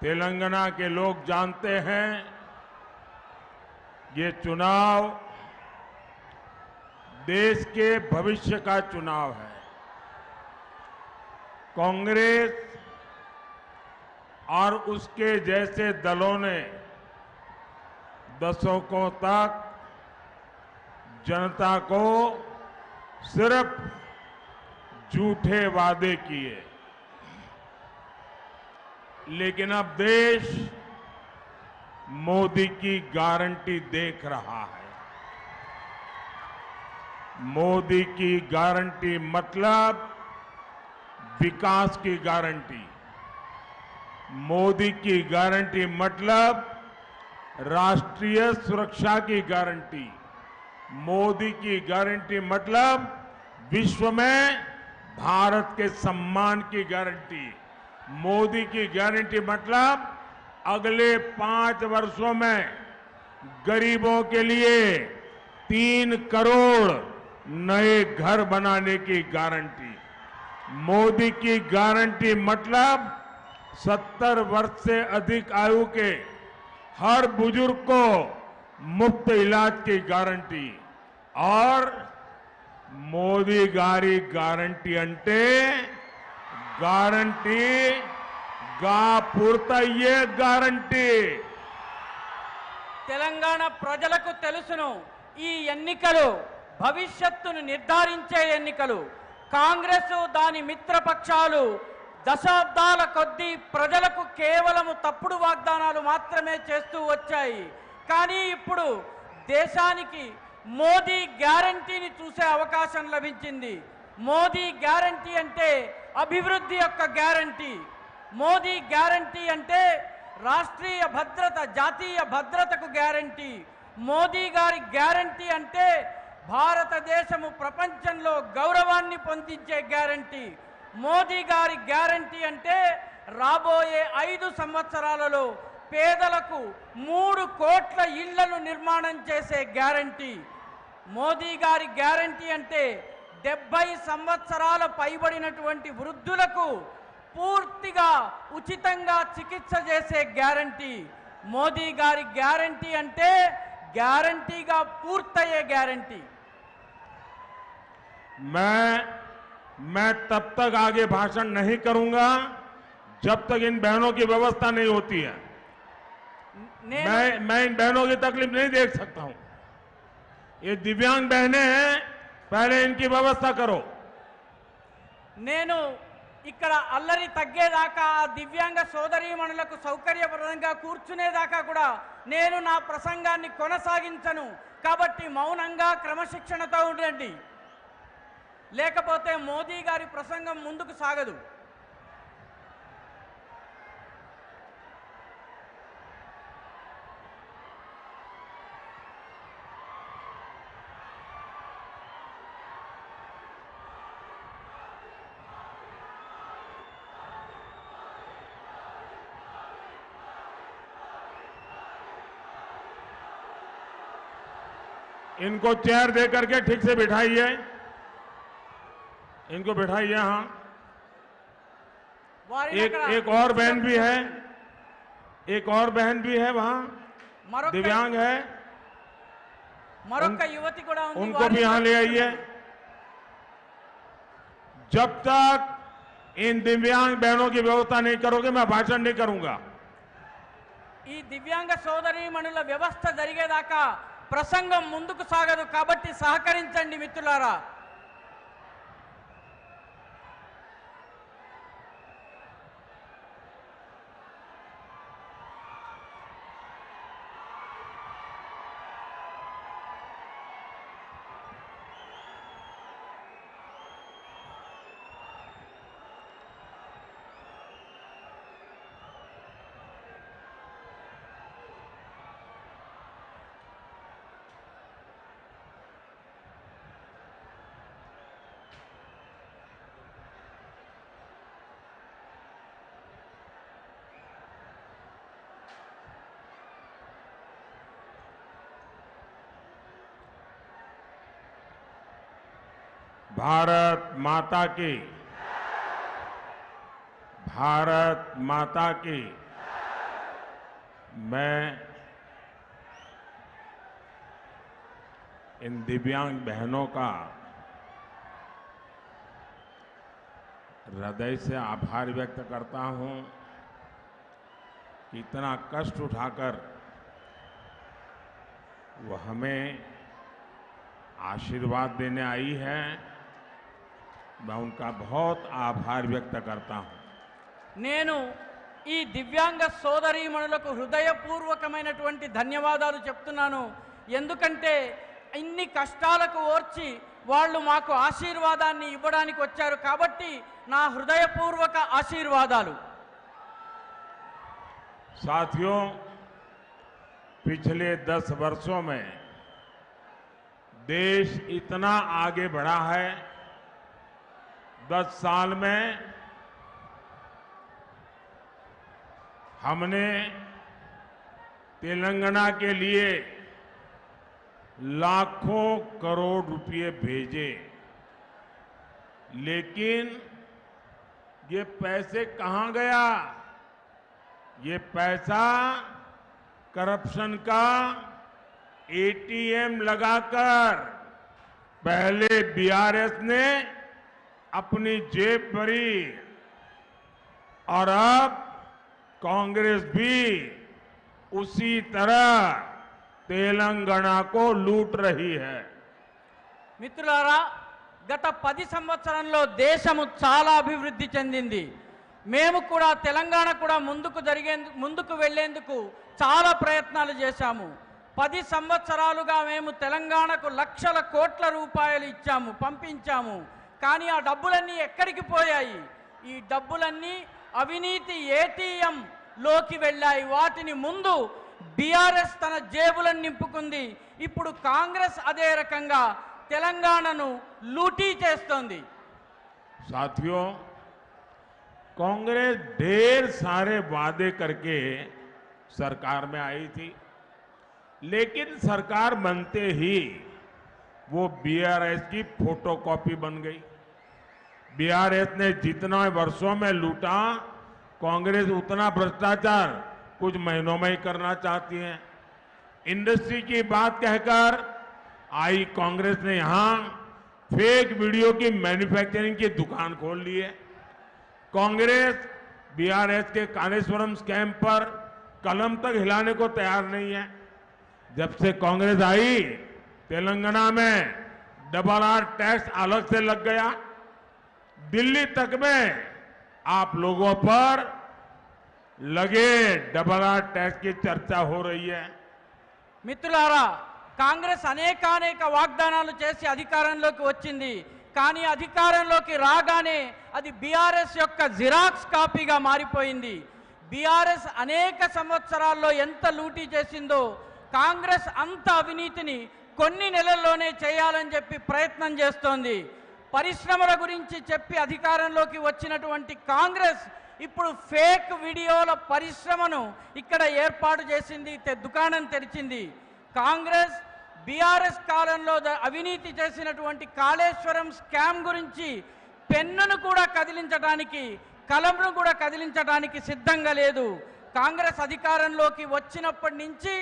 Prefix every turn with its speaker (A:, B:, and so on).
A: तेलंगाना के लोग जानते हैं ये चुनाव देश के भविष्य का चुनाव है। कांग्रेस और उसके जैसे दलों ने दशकों तक जनता को सिर्फ झूठे वादे किए, लेकिन अब देश मोदी की गारंटी देख रहा है। मोदी की गारंटी मतलब विकास की गारंटी। मोदी की गारंटी मतलब राष्ट्रीय सुरक्षा की गारंटी। मोदी की गारंटी मतलब विश्व में भारत के सम्मान की गारंटी। मोदी की गारंटी मतलब अगले 5 वर्षों में गरीबों के लिए 3 करोड़ नए घर बनाने की गारंटी। मोदी की गारंटी मतलब 70 वर्ष से अधिक आयु के हर बुजुर्ग को मुफ्त इलाज की गारंटी। और मोदी गारी गारंटी अंटे गारंटी गा పూర్తయ్యే గ్యారంటీ।
B: తెలంగాణ ప్రజలకు తెలుసును ఈ ఎన్నికలు భవిష్యత్తును నిర్ధారించే ఎన్నికలు। కాంగ్రెస్ దాని మిత్రపక్షాలు దశాబ్దాల కొద్దీ ప్రజలకు కేవలం తప్పుడు వాగ్దానాలు మాత్రమే చేస్తూ వచ్చాయి। కానీ ఇప్పుడు దేశానికి మోదీ గ్యారంటీని చూసే అవకాశం లభించింది। మోదీ గ్యారంటీ అంటే అభివృద్ధి యొక్క గ్యారంటీ। మోదీ గ్యారంటీ అంటే రాష్ట్రీయ భద్రత, జాతీయ భద్రతకు గ్యారంటీ। మోదీ గారి గ్యారంటీ అంటే భారతదేశము ప్రపంచంలో గౌరవాన్ని పొందించే గ్యారంటీ। మోదీ గారి గ్యారంటీ అంటే రాబోయే 5 సంవత్సరాలలో పేదలకు 3 కోట్ల ఇళ్లను నిర్మాణం చేసే గ్యారంటీ। మోదీ గారి గ్యారంటీ అంటే 70 సంవత్సరాల పైబడినటువంటి వృద్ధులకు పూర్తిగా ఉచితంగా చికిత్స చేసే గ్యారంటీ। మోదీ గారి గ్యారంటీ అంటే గ్యారంటీగా పూర్తయ్యే గ్యారంటీ।
A: मैं तब तक आगे भाषण नहीं करूंगा जब तक इन बहनों की व्यवस्था नहीं होती है। मैं इन बहनों की तकलीफ नहीं देख सकता हूं। ये दिव्यांग बहनें हैं, पहले इनकी व्यवस्था करो।
B: నేను ఇక్కడ అల్లరి తగ్గేదాకా దివ్యాంగ సోదరీమణులకు సౌకర్యప్రదంగా కూర్చునేదాకా కూడా నేను నా ప్రసంగాన్ని కొనసాగించను। కాబట్టి మౌనంగా క్రమశిక్షణతో ఉండండి, లేకపోతే మోదీ గారి ప్రసంగం ముందుకు సాగదు।
A: इनको चेयर दे करके ठीक से बिठाइए, इनको बिठाइए। हाँ, एक और बहन भी है, एक और बहन भी है वहां, दिव्यांग है,
B: युवती కూడా ఉంది,
A: उनको भी यहां ले आइए। जब तक इन दिव्यांग बहनों की व्यवस्था नहीं करोगे मैं भाषण नहीं करूंगा।
B: ఈ దివ్యాంగ సోదరీమణుల వ్యవస్థ జరిగేదాకా ప్రసంగం ముందుకు సాగదు। కాబట్టి సహకరించండి మిత్రులారా।
A: भारत माता की, भारत माता की। मैं इन दिव्यांग बहनों का हृदय से आभार व्यक्त करता हूं कि इतना कष्ट उठाकर वो हमें आशीर्वाद देने आई है। मैं उनका बहुत आभार व्यक्त करता हूं।
B: నేను ఈ దివ్యాంగ సోదరీమణులకు హృదయపూర్వకమైనటువంటి ధన్యవాదాలు చెప్తున్నాను. ఎందుకంటే ఇన్ని కష్టాలకు ఓర్చి వాళ్ళు మాకు ఆశీర్వాదాన్ని ఇవ్వడానికి వచ్చారు కాబట్టి నా హృదయపూర్వక ఆశీర్వాదాలు.
A: साथियों, पिछले 10 वर्षों में देश इतना आगे बढ़ा है। 10 साल में हमने तेलंगाना के लिए लाखों करोड़ रुपए भेजे, लेकिन ये पैसे कहां गया? ये पैसा करप्शन का एटीएम लगाकर पहले बीआरएस ने अपनी जेब भरी और अब कांग्रेस भी उसी तरह तेलंगाना को लूट रही है।
B: మిత్రులారా, గత 10 సంవత్సరంలో దేశము చాలా అభివృద్ధి చెందింది. మేము కూడా తెలంగాణ కూడా ముందుకు వెళ్లేందుకు చాలా ప్రయత్నాలు చేశాము. 10 సంవత్సరాలుగా మేము తెలంగాణకు లక్షల కోట్ల రూపాయలు ఇచ్చాము, పంపించాము. కానీ ఆ డబ్బులన్నీ ఎక్కడికి పోయాయి? ఈ డబ్బులన్నీ అవినీతి ఏటీఎం లోకి వెళ్ళాయి. వాటిని ముందు బీఆర్ఎస్ తన జేబులను నింపుకుంది. ఇప్పుడు కాంగ్రెస్ అదే రకంగా తెలంగాణను లూటీ చేస్తోంది.
A: साथियों, कांग्रेस ढेर सारे वादे करके सरकार में आई थी, लेकिन सरकार बनते ही वो बीआरएस की फोटोकॉपी बन गई। बीआरएस ने जितना वर्षों में लूटा, कांग्रेस उतना भ्रष्टाचार कुछ महीनों में ही करना चाहती है। इंडस्ट्री की बात कहकर आई कांग्रेस ने यहां फेक वीडियो की मैन्युफैक्चरिंग की दुकान खोल ली है। कांग्रेस बीआरएस के कालेश्वरम स्कैम पर कलम तक हिलाने को तैयार नहीं है। जब से कांग्रेस आई, तेलंगाना में RRR टैक्स अलग से लग गया। दिल्ली तक में आप लोगों पर लगे RRR टैक्स की चर्चा हो रही है।
B: మిత్రులారా, కాంగ్రెస్ అనేక వాగ్దానాలు చేసి అధికారంలోకి వచ్చింది. కానీ అధికారంలోకి రాగానే అది బీఆర్ఎస్ యొక్క జిరాక్స్ కాపీగా మారిపోయింది. బీఆర్ఎస్ అనేక సంవత్సరాల్లో ఎంత లూటీ చేసిందో కాంగ్రెస్ అంత అవినీతిని కొన్ని నెలల్లోనే చేయాలని చెప్పి ప్రయత్నం చేస్తోంది. పరిశ్రమల గురించి చెప్పి అధికారంలోకి వచ్చినటువంటి కాంగ్రెస్ ఇప్పుడు ఫేక్ వీడియోల పరిశ్రమను ఇక్కడ ఏర్పాటు చేసింది, దుకాణం తెరిచింది. కాంగ్రెస్ బీఆర్ఎస్ కాలంలో అవినీతి చేసినటువంటి కాళేశ్వరం స్కామ్ గురించి పెన్నును కూడా కదిలించడానికి, కలంను కూడా కదిలించడానికి సిద్ధంగా లేదు. కాంగ్రెస్ అధికారంలోకి వచ్చినప్పటి నుంచి